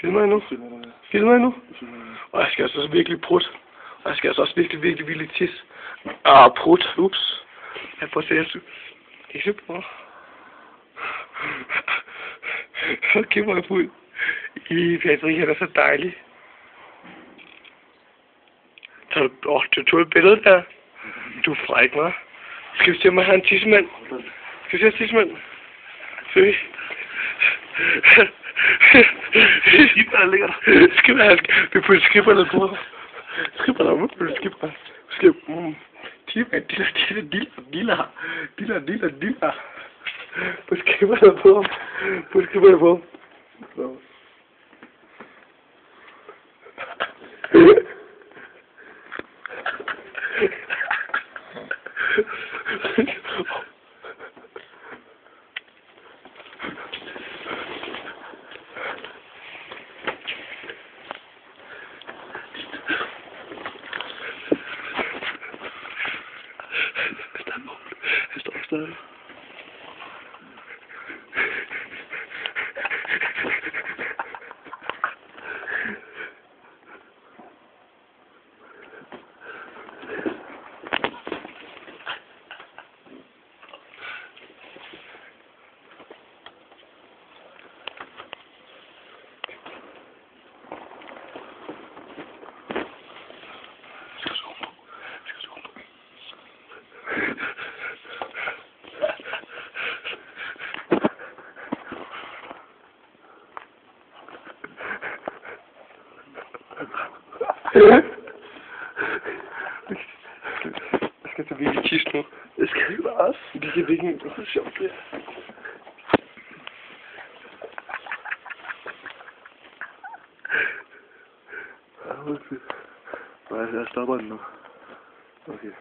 Filmer jeg nu? Filmer jeg nu? Og jeg skal altså virkelig prut. Og jeg skal altså også virkelig tisse. Prut. Ups. Jeg prøver at se, det er så bra. Hold kæft, hvor er jeg fuld. Patrick, han er så dejlig. Du tog et billede der. Du er fræk, hva'? Skal vi se, om jeg har en tissemand? Skal vi se en tissemand? Søg. Skiberne ligger der. Vi putter skiberne på. Skiberne på. Skiberne. Dilla. Put skiberne på. Put skiberne på. Han står stadig. Jeg skal tage virkelig tisse nu. Det skal vi også. Det er virkelig sjovt, det Nej, jeg stopper den nu. Okay.